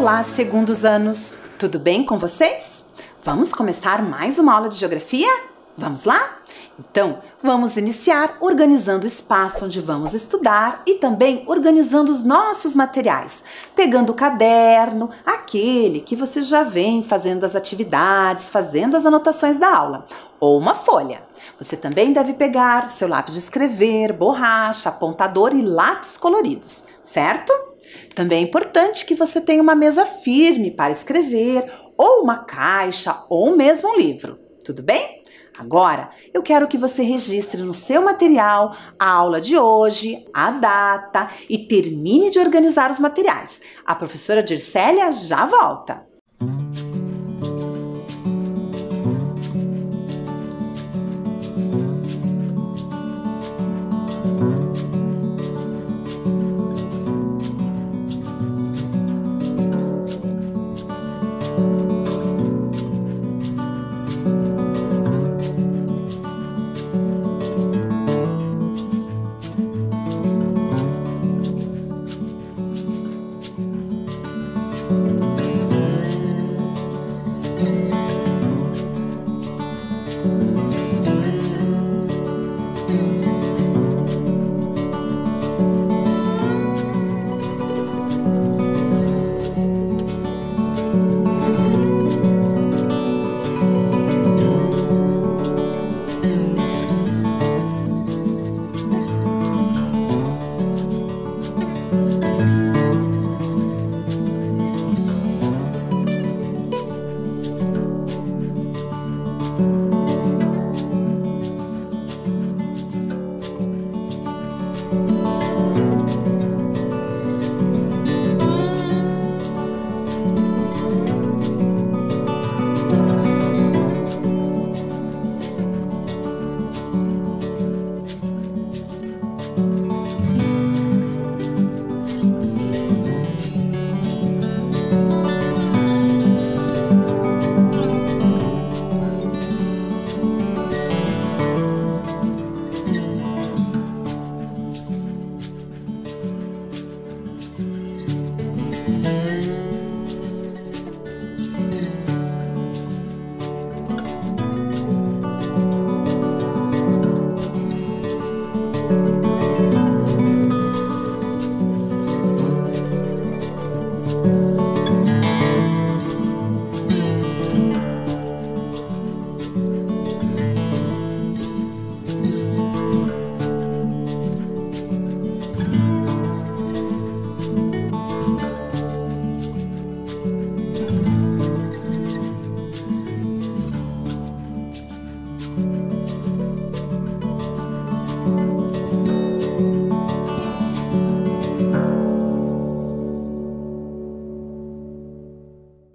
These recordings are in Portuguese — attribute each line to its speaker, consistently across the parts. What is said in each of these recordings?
Speaker 1: Olá, segundos anos! Tudo bem com vocês? Vamos começar mais uma aula de geografia? Vamos lá? Então, vamos iniciar organizando o espaço onde vamos estudar e também organizando os nossos materiais, pegando o caderno, aquele que você já vem fazendo as atividades, fazendo as anotações da aula, ou uma folha. Você também deve pegar seu lápis de escrever, borracha, apontador e lápis coloridos, certo? Também é importante que você tenha uma mesa firme para escrever, ou uma caixa, ou mesmo um livro, tudo bem? Agora, eu quero que você registre no seu material a aula de hoje, a data e termine de organizar os materiais. A professora Dircélia já volta.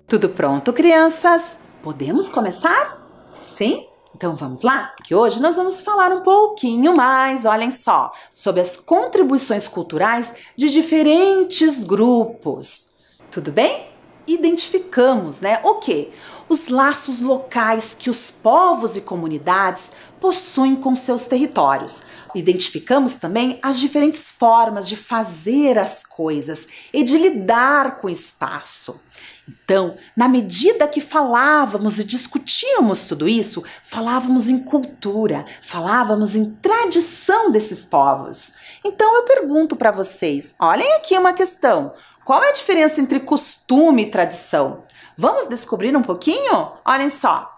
Speaker 1: Tudo pronto, crianças? Podemos começar? Sim? Então vamos lá? Que hoje nós vamos falar um pouquinho mais, olhem só, sobre as contribuições culturais de diferentes grupos. Tudo bem? Identificamos, né? O quê? Os laços locais que os povos e comunidades possuem com seus territórios. Identificamos também as diferentes formas de fazer as coisas e de lidar com o espaço. Então, na medida que falávamos e discutíamos tudo isso, falávamos em cultura, falávamos em tradição desses povos. Então eu pergunto para vocês, olhem aqui uma questão, qual é a diferença entre costume e tradição? Vamos descobrir um pouquinho? Olhem só,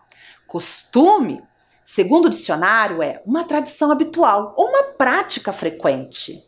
Speaker 1: costume, segundo o dicionário, é uma tradição habitual ou uma prática frequente.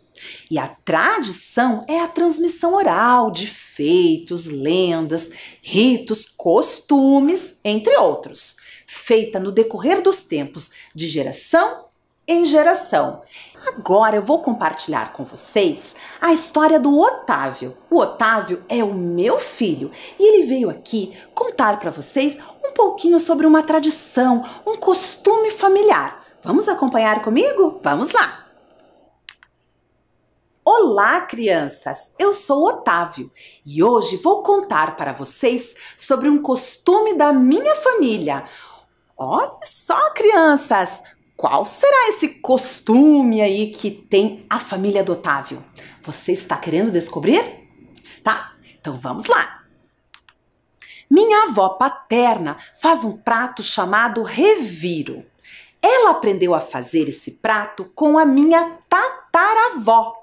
Speaker 1: E a tradição é a transmissão oral de feitos, lendas, ritos, costumes, entre outros, feita no decorrer dos tempos, de geração em geração. Agora eu vou compartilhar com vocês a história do Otávio. O Otávio é o meu filho e ele veio aqui contar para vocês um pouquinho sobre uma tradição, um costume familiar. Vamos acompanhar comigo? Vamos lá! Olá, crianças! Eu sou o Otávio e hoje vou contar para vocês sobre um costume da minha família. Olha só, crianças! Qual será esse costume aí que tem a família do Otávio? Você está querendo descobrir? Está? Então vamos lá! Minha avó paterna faz um prato chamado reviro. Ela aprendeu a fazer esse prato com a minha tataravó.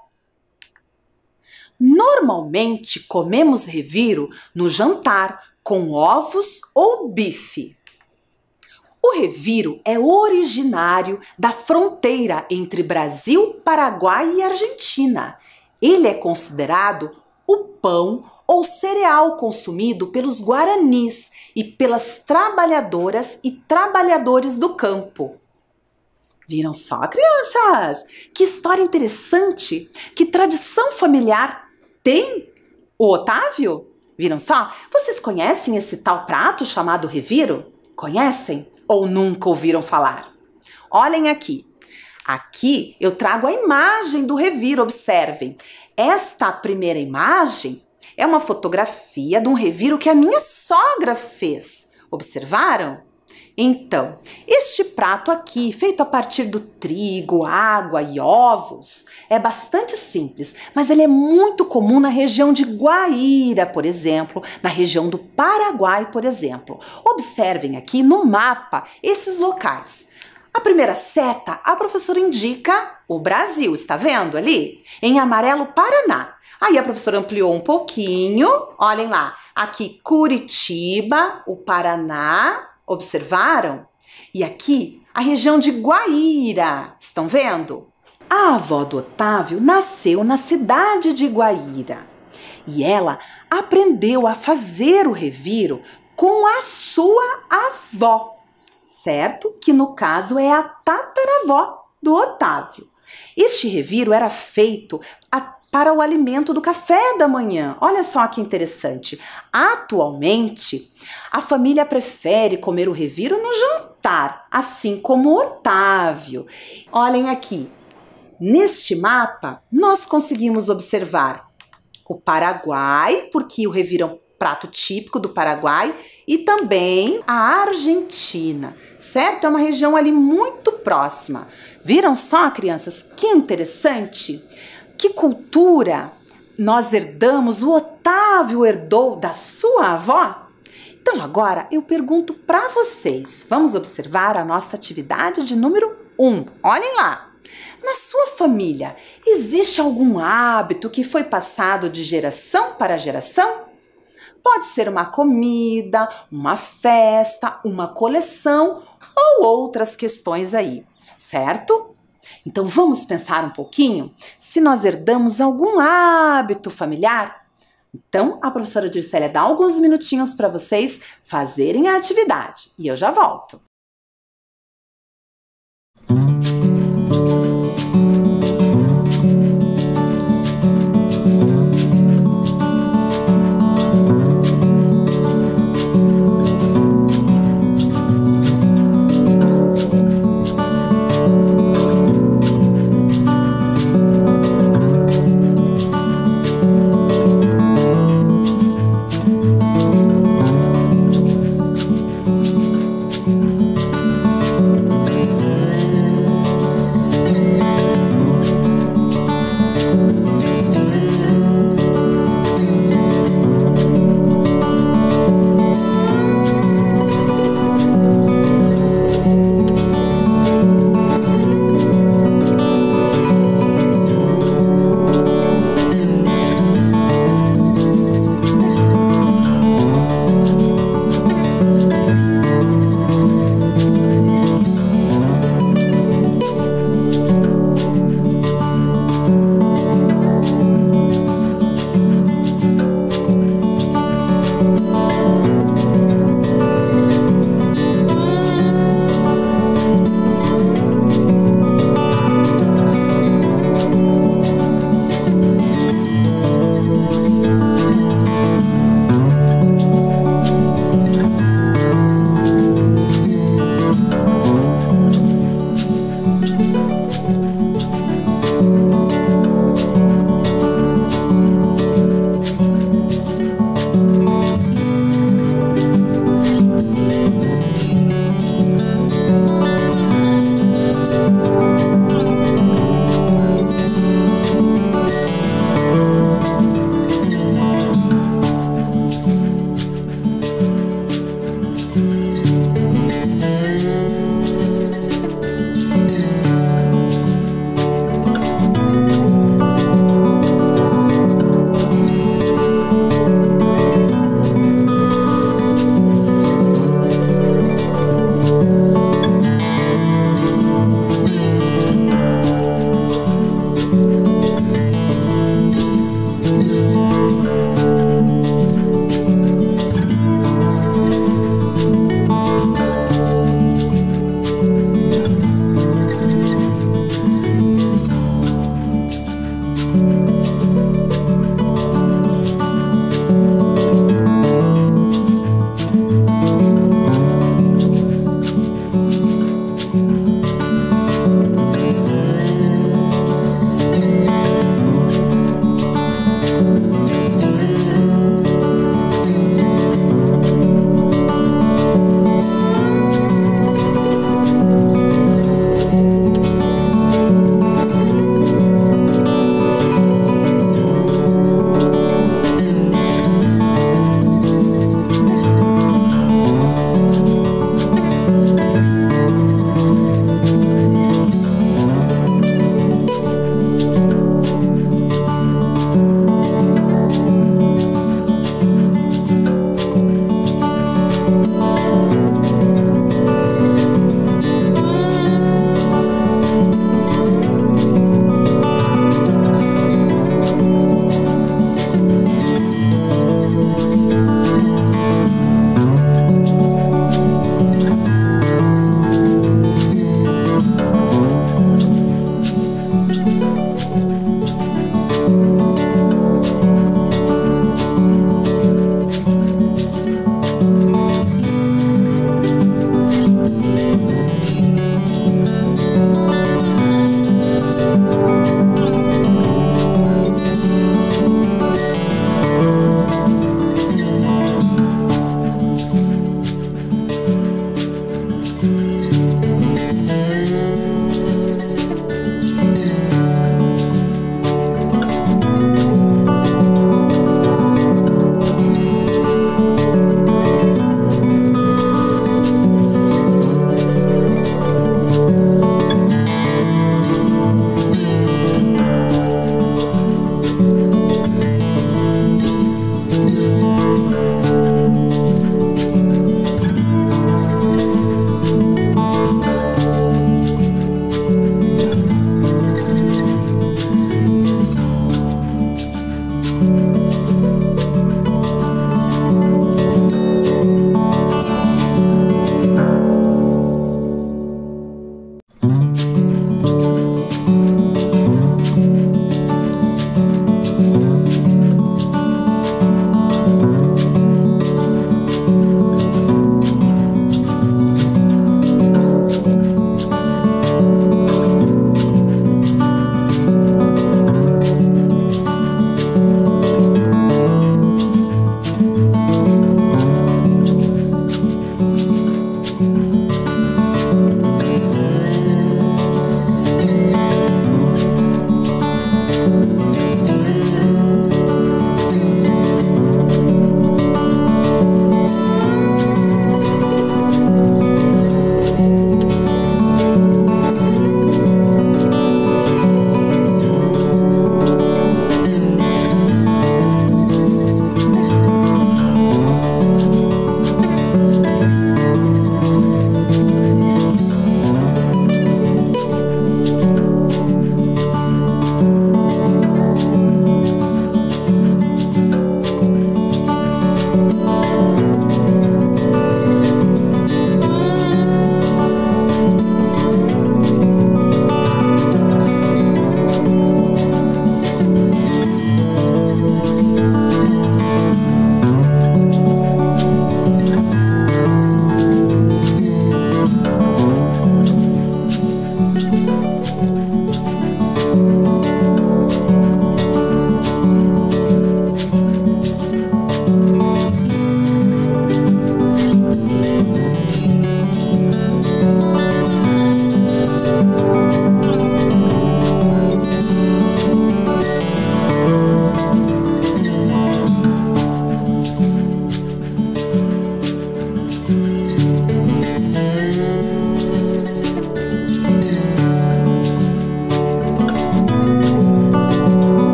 Speaker 1: Normalmente comemos reviro no jantar com ovos ou bife. O reviro é originário da fronteira entre Brasil, Paraguai e Argentina. Ele é considerado o pão ou cereal consumido pelos guaranis e pelas trabalhadoras e trabalhadores do campo. Viram só, crianças? Que história interessante! Que tradição familiar tem o Otávio? Viram só? Vocês conhecem esse tal prato chamado reviro? Conhecem ou nunca ouviram falar? Olhem aqui. Aqui eu trago a imagem do reviro, observem. Esta primeira imagem é uma fotografia de um reviro que a minha sogra fez. Observaram? Então, este prato aqui, feito a partir do trigo, água e ovos, é bastante simples, mas ele é muito comum na região de Guaíra, por exemplo, na região do Paraguai, por exemplo. Observem aqui no mapa esses locais. A primeira seta, a professora indica o Brasil, está vendo ali? Em amarelo, Paraná. Aí a professora ampliou um pouquinho, olhem lá, aqui Curitiba, o Paraná. Observaram? E aqui, a região de Guaíra, estão vendo? A avó do Otávio nasceu na cidade de Guaíra e ela aprendeu a fazer o reviro com a sua avó, certo? Que no caso é a tataravó do Otávio. Este reviro era feito para o alimento do café da manhã. Olha só que interessante. Atualmente, a família prefere comer o reviro no jantar, assim como o Otávio. Olhem aqui. Neste mapa, nós conseguimos observar o Paraguai, porque o reviro é um prato típico do Paraguai, e também a Argentina, certo? É uma região ali muito próxima. Viram só, crianças? Que interessante! Que cultura nós herdamos, o Otávio herdou da sua avó? Então agora eu pergunto para vocês, vamos observar a nossa atividade de número 1. Olhem lá, na sua família existe algum hábito que foi passado de geração para geração? Pode ser uma comida, uma festa, uma coleção ou outras questões aí, certo? Então vamos pensar um pouquinho se nós herdamos algum hábito familiar? Então a professora Dircélia dá alguns minutinhos para vocês fazerem a atividade e eu já volto.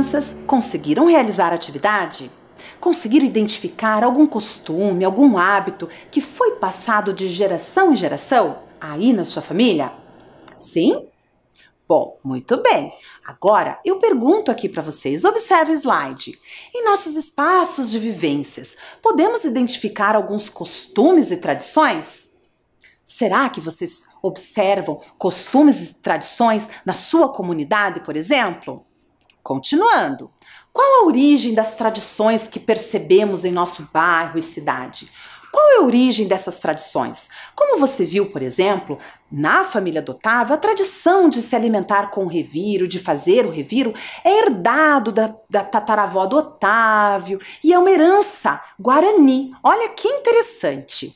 Speaker 1: crianças conseguiram realizar a atividade? Conseguiram identificar algum costume, algum hábito que foi passado de geração em geração aí na sua família? Sim? Bom, muito bem. Agora eu pergunto aqui para vocês, observe o slide. Em nossos espaços de vivências, podemos identificar alguns costumes e tradições? Será que vocês observam costumes e tradições na sua comunidade, por exemplo? Continuando. Qual a origem das tradições que percebemos em nosso bairro e cidade? Qual é a origem dessas tradições? Como você viu, por exemplo, na família do Otávio, a tradição de se alimentar com o reviro, de fazer o reviro, é herdado da tataravó do Otávio e é uma herança guarani. Olha que interessante.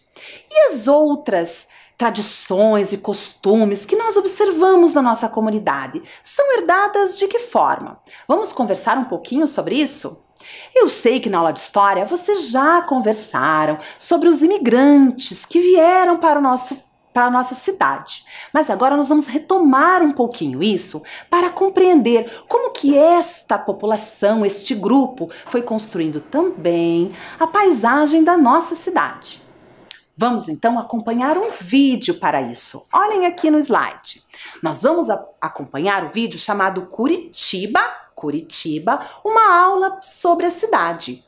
Speaker 1: E as outras tradições e costumes que nós observamos na nossa comunidade são herdadas de que forma? Vamos conversar um pouquinho sobre isso? Eu sei que na aula de história vocês já conversaram sobre os imigrantes que vieram para a nossa cidade. Mas agora nós vamos retomar um pouquinho isso para compreender como que esta população, este grupo, foi construindo também a paisagem da nossa cidade. Vamos então acompanhar um vídeo para isso. Olhem aqui no slide. Nós vamos acompanhar o vídeo chamado Curitiba, uma aula sobre a cidade.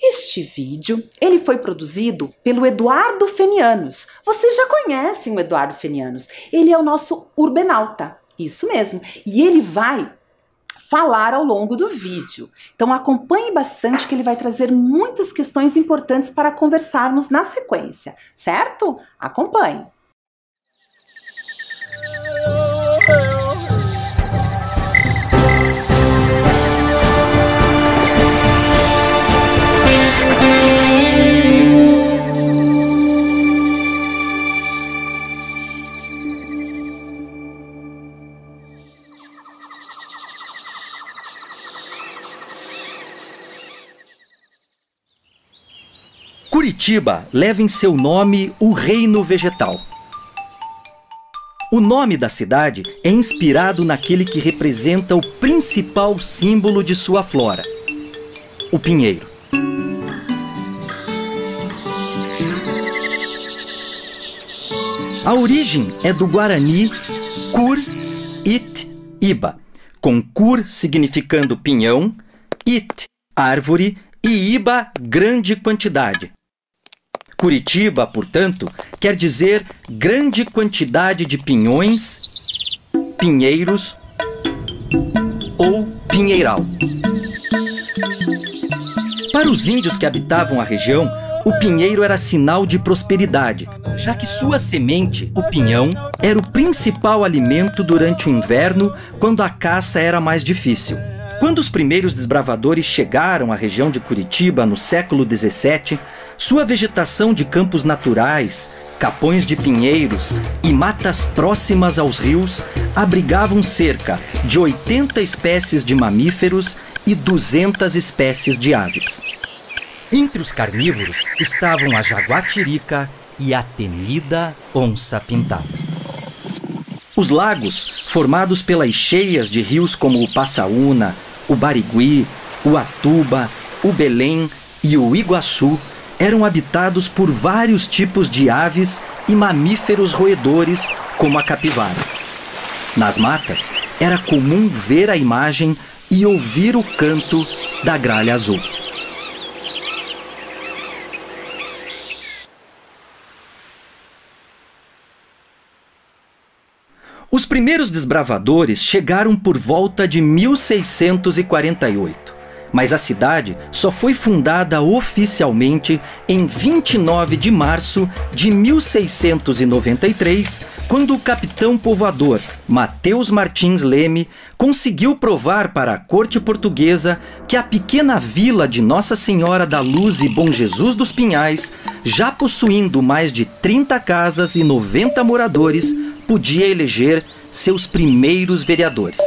Speaker 1: Este vídeo, ele foi produzido pelo Eduardo Fenianos. Vocês já conhecem o Eduardo Fenianos. Ele é o nosso urbanauta, isso mesmo. E ele vai falar ao longo do vídeo. Então acompanhe bastante que ele vai trazer muitas questões importantes para conversarmos na sequência, certo? Acompanhe.
Speaker 2: Curitiba leva em seu nome o reino vegetal. O nome da cidade é inspirado naquele que representa o principal símbolo de sua flora, o pinheiro. A origem é do guarani Cur-it-iba, com cur significando pinhão, it, árvore, e iba, grande quantidade. Curitiba, portanto, quer dizer grande quantidade de pinhões, pinheiros ou pinheiral. Para os índios que habitavam a região, o pinheiro era sinal de prosperidade, já que sua semente, o pinhão, era o principal alimento durante o inverno, quando a caça era mais difícil. Quando os primeiros desbravadores chegaram à região de Curitiba no século XVII, sua vegetação de campos naturais, capões de pinheiros e matas próximas aos rios abrigavam cerca de 80 espécies de mamíferos e 200 espécies de aves. Entre os carnívoros estavam a jaguatirica e a temida onça-pintada. Os lagos, formados pelas cheias de rios como o Passaúna, o Barigui, o Atuba, o Belém e o Iguaçu, eram habitados por vários tipos de aves e mamíferos roedores, como a capivara. Nas matas, era comum ver a imagem e ouvir o canto da gralha azul. Os primeiros desbravadores chegaram por volta de 1648, mas a cidade só foi fundada oficialmente em 29 de março de 1693, quando o capitão povoador Mateus Martins Leme conseguiu provar para a corte portuguesa que a pequena vila de Nossa Senhora da Luz e Bom Jesus dos Pinhais, já possuindo mais de 30 casas e 90 moradores, podia eleger seus primeiros vereadores.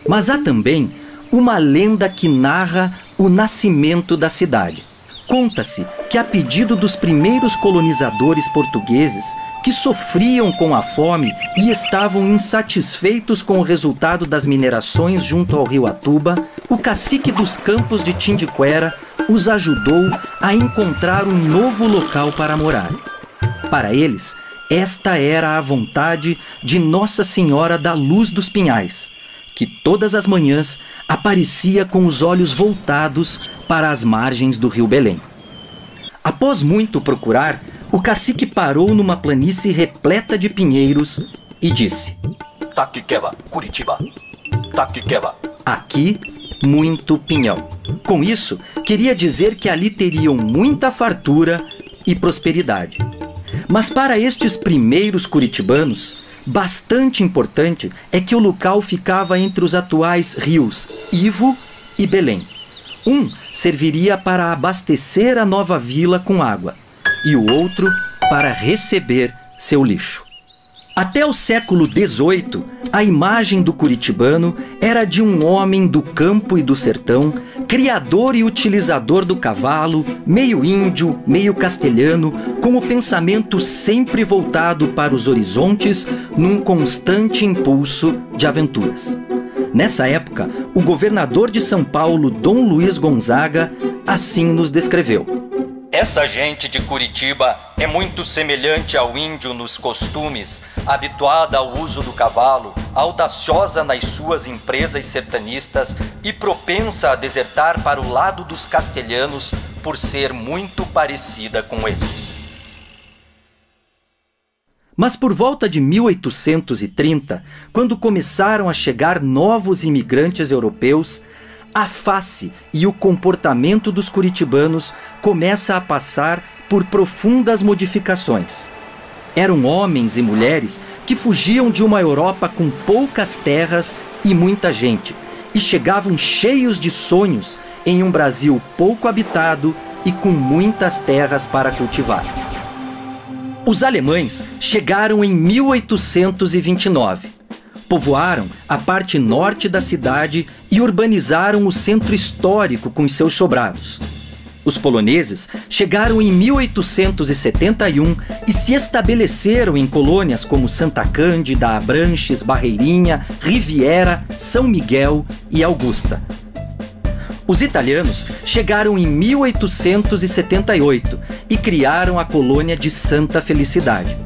Speaker 2: Mas há também uma lenda que narra o nascimento da cidade. Conta-se que, a pedido dos primeiros colonizadores portugueses, que sofriam com a fome e estavam insatisfeitos com o resultado das minerações junto ao rio Atuba, o cacique dos Campos de Tindiquera os ajudou a encontrar um novo local para morar. Para eles, esta era a vontade de Nossa Senhora da Luz dos Pinhais, que todas as manhãs aparecia com os olhos voltados para as margens do rio Belém. Após muito procurar, o cacique parou numa planície repleta de pinheiros e disse:
Speaker 3: Taquiqueva, Curitiba. Taquiqueva.
Speaker 2: Aqui, muito pinhão. Com isso, queria dizer que ali teriam muita fartura e prosperidade. Mas para estes primeiros curitibanos, bastante importante é que o local ficava entre os atuais rios Ivo e Belém. Um serviria para abastecer a nova vila com água e o outro para receber seu lixo. Até o século XVIII, a imagem do curitibano era de um homem do campo e do sertão, criador e utilizador do cavalo, meio índio, meio castelhano, com o pensamento sempre voltado para os horizontes, num constante impulso de aventuras. Nessa época, o governador de São Paulo, Dom Luiz Gonzaga, assim nos descreveu:
Speaker 4: essa gente de Curitiba é muito semelhante ao índio nos costumes, habituada ao uso do cavalo, audaciosa nas suas empresas sertanistas e propensa a desertar para o lado dos castelhanos por ser muito parecida com estes.
Speaker 2: Mas por volta de 1830, quando começaram a chegar novos imigrantes europeus, a face e o comportamento dos curitibanos começa a passar por profundas modificações. Eram homens e mulheres que fugiam de uma Europa com poucas terras e muita gente, e chegavam cheios de sonhos em um Brasil pouco habitado e com muitas terras para cultivar. Os alemães chegaram em 1829. Povoaram a parte norte da cidade e urbanizaram o centro histórico com seus sobrados. Os poloneses chegaram em 1871 e se estabeleceram em colônias como Santa Cândida, Abranches, Barreirinha, Riviera, São Miguel e Augusta. Os italianos chegaram em 1878 e criaram a colônia de Santa Felicidade.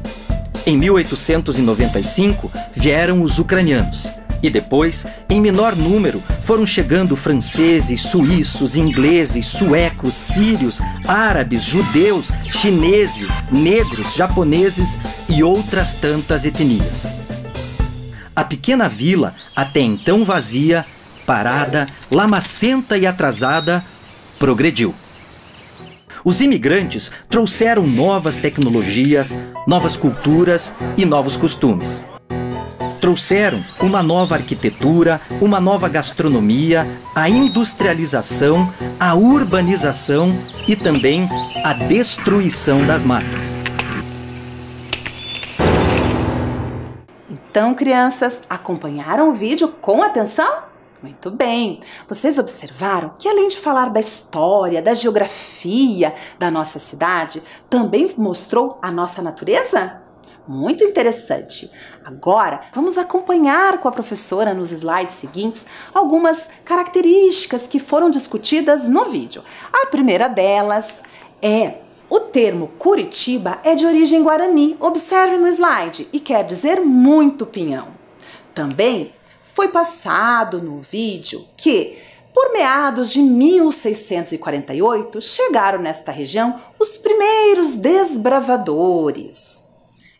Speaker 2: Em 1895, vieram os ucranianos. E depois, em menor número, foram chegando franceses, suíços, ingleses, suecos, sírios, árabes, judeus, chineses, negros, japoneses e outras tantas etnias. A pequena vila, até então vazia, parada, lamacenta e atrasada, progrediu. Os imigrantes trouxeram novas tecnologias, novas culturas e novos costumes. Trouxeram uma nova arquitetura, uma nova gastronomia, a industrialização, a urbanização e também a destruição das matas.
Speaker 1: Então, crianças, acompanharam o vídeo com atenção? Muito bem! Vocês observaram que, além de falar da história, da geografia da nossa cidade, também mostrou a nossa natureza? Muito interessante! Agora, vamos acompanhar com a professora nos slides seguintes algumas características que foram discutidas no vídeo. A primeira delas é: o termo Curitiba é de origem guarani, observe no slide, e quer dizer muito pinhão. Também foi passado no vídeo que, por meados de 1648, chegaram nesta região os primeiros desbravadores.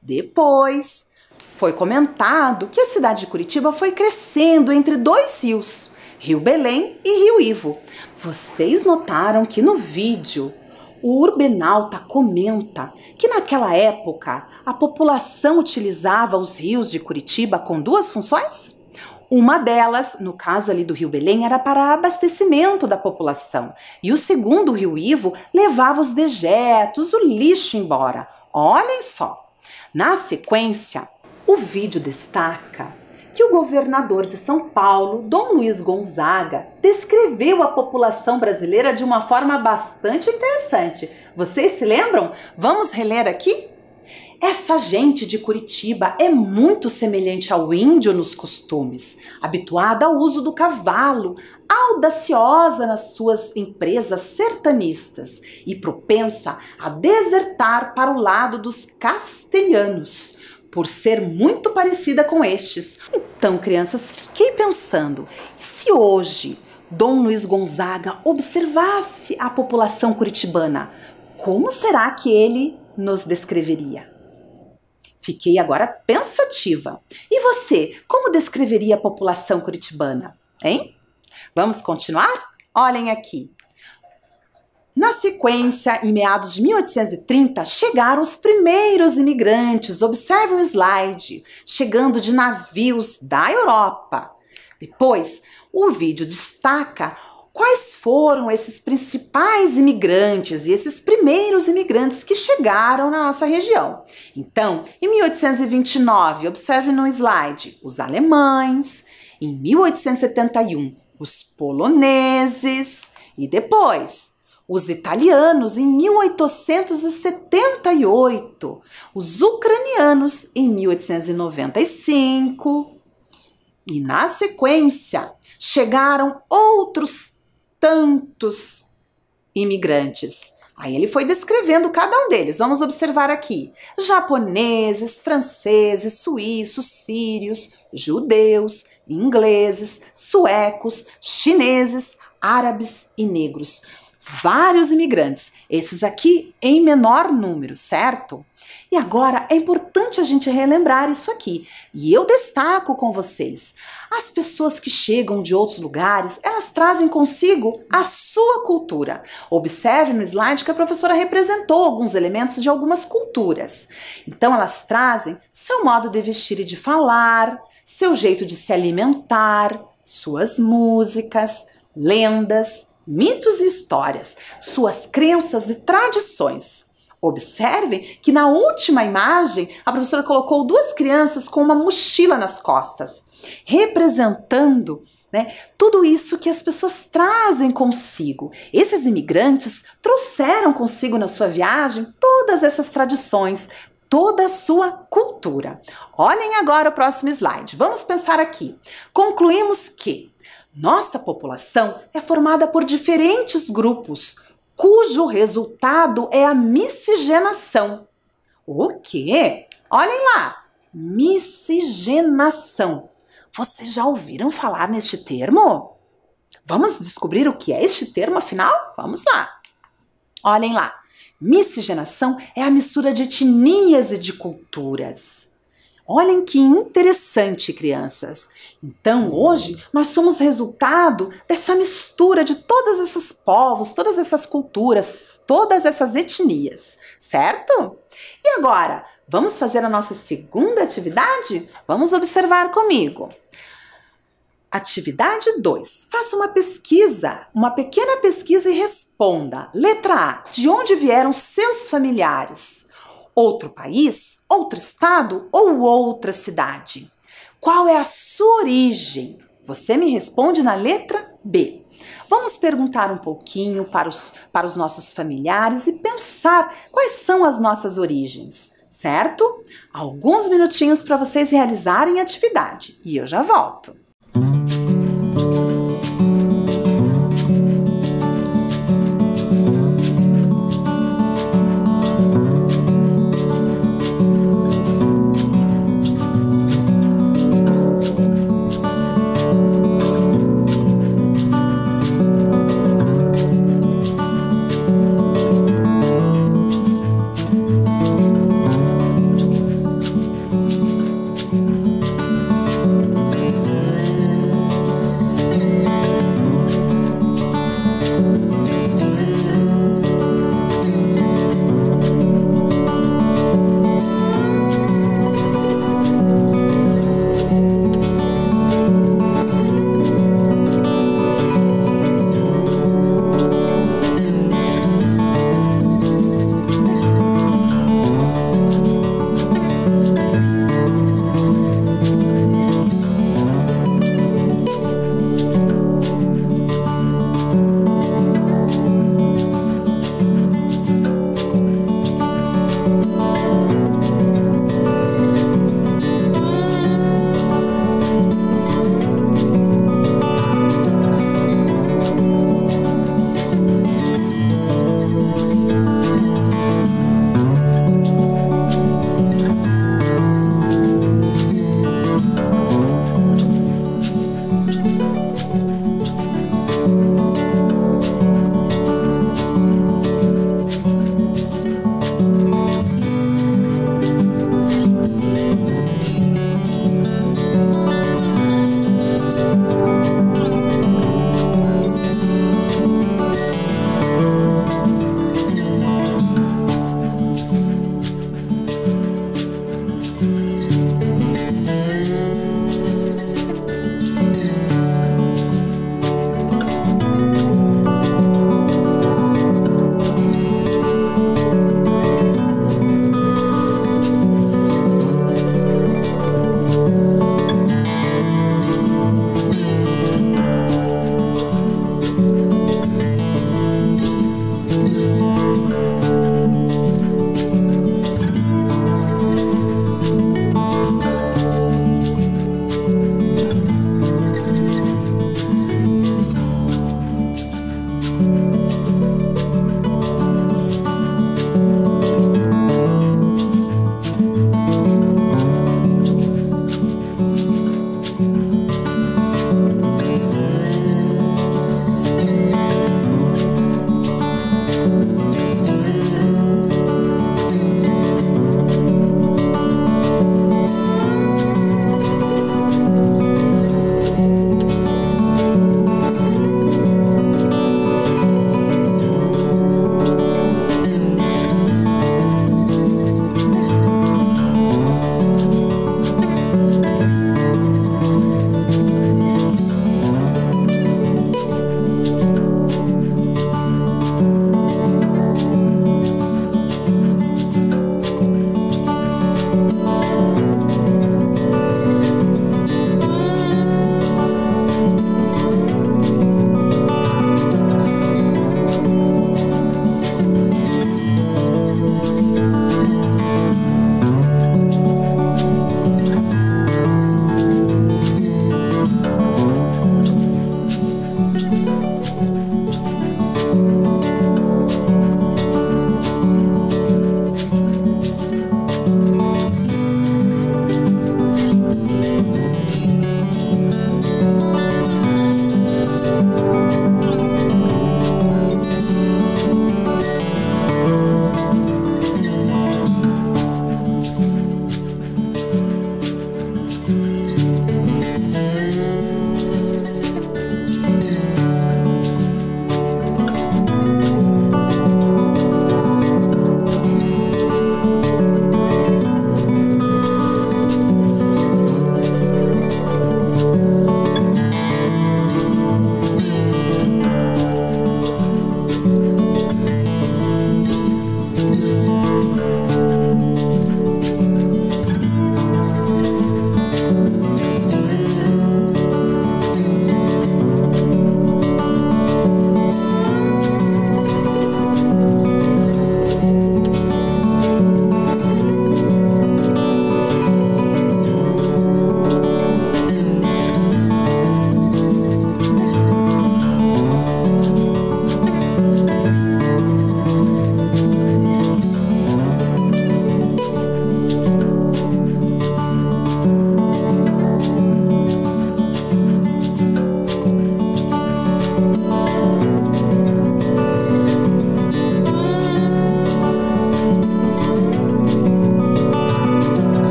Speaker 1: Depois, foi comentado que a cidade de Curitiba foi crescendo entre dois rios, Rio Belém e Rio Ivo. Vocês notaram que no vídeo o urbenauta comenta que naquela época a população utilizava os rios de Curitiba com duas funções? Uma delas, no caso ali do Rio Belém, era para abastecimento da população. E o segundo, o Rio Ivo, levava os dejetos, o lixo embora. Olhem só! Na sequência, o vídeo destaca que o governador de São Paulo, Dom Luiz Gonzaga, descreveu a população brasileira de uma forma bastante interessante. Vocês se lembram? Vamos reler aqui? Essa gente de Curitiba é muito semelhante ao índio nos costumes, habituada ao uso do cavalo, audaciosa nas suas empresas sertanistas e propensa a desertar para o lado dos castelhanos, por ser muito parecida com estes. Então, crianças, fiquei pensando, e se hoje Dom Luiz Gonzaga observasse a população curitibana, como será que ele nos descreveria? Fiquei agora pensativa. E você, como descreveria a população curitibana, hein? Vamos continuar? Olhem aqui. Na sequência, em meados de 1830, chegaram os primeiros imigrantes. Observe o slide, chegando de navios da Europa. Depois, o vídeo destaca quais foram esses principais imigrantes e esses primeiros imigrantes que chegaram na nossa região. Então, em 1829, observe no slide, os alemães, em 1871, os poloneses e depois os italianos em 1878, os ucranianos em 1895 e na sequência chegaram outros tantos imigrantes. Aí ele foi descrevendo cada um deles. Vamos observar aqui. Japoneses, franceses, suíços, sírios, judeus, ingleses, suecos, chineses, árabes e negros. Vários imigrantes, esses aqui em menor número, certo? E agora é importante a gente relembrar isso aqui. E eu destaco com vocês. As pessoas que chegam de outros lugares, elas trazem consigo a sua cultura. Observe no slide que a professora representou alguns elementos de algumas culturas. Então elas trazem seu modo de vestir e de falar, seu jeito de se alimentar, suas músicas, lendas, mitos e histórias, suas crenças e tradições. Observe que na última imagem a professora colocou duas crianças com uma mochila nas costas, representando, tudo isso que as pessoas trazem consigo. Esses imigrantes trouxeram consigo na sua viagem todas essas tradições, toda a sua cultura. Olhem agora o próximo slide. Vamos pensar aqui. Concluímos que nossa população é formada por diferentes grupos, cujo resultado é a miscigenação. O quê? Olhem lá, miscigenação. Vocês já ouviram falar neste termo? Vamos descobrir o que é este termo, afinal? Vamos lá. Olhem lá, miscigenação é a mistura de etnias e de culturas. Olhem que interessante, crianças. Então, hoje, nós somos resultado dessa mistura de todos esses povos, todas essas culturas, todas essas etnias, certo? E agora, vamos fazer a nossa segunda atividade? Vamos observar comigo. Atividade 2. Faça uma pesquisa, uma pequena pesquisa e responda. Letra A. De onde vieram seus familiares? Outro país, outro estado ou outra cidade? Qual é a sua origem? Você me responde na letra B. Vamos perguntar um pouquinho para os nossos familiares e pensar quais são as nossas origens, certo? Alguns minutinhos para vocês realizarem a atividade e eu já volto.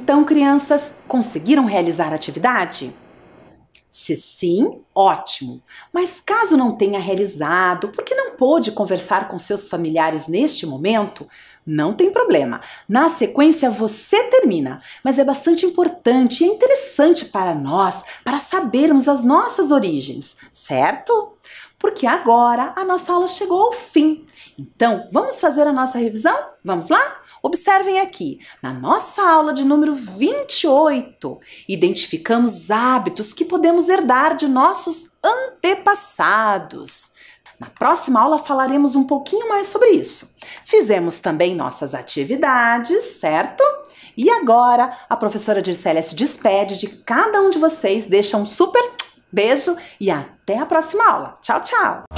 Speaker 1: Então, crianças, conseguiram realizar a atividade? Se sim, ótimo. Mas caso não tenha realizado, porque não pôde conversar com seus familiares neste momento, não tem problema. Na sequência você termina, mas é bastante importante e é interessante para nós, para sabermos as nossas origens, certo? Porque agora a nossa aula chegou ao fim. Então, vamos fazer a nossa revisão? Vamos lá? Observem aqui, na nossa aula de número 28, identificamos hábitos que podemos herdar de nossos antepassados. Na próxima aula falaremos um pouquinho mais sobre isso. Fizemos também nossas atividades, certo? E agora a professora Dircélia se despede de cada um de vocês, deixa um super beijo e até a próxima aula. Tchau, tchau!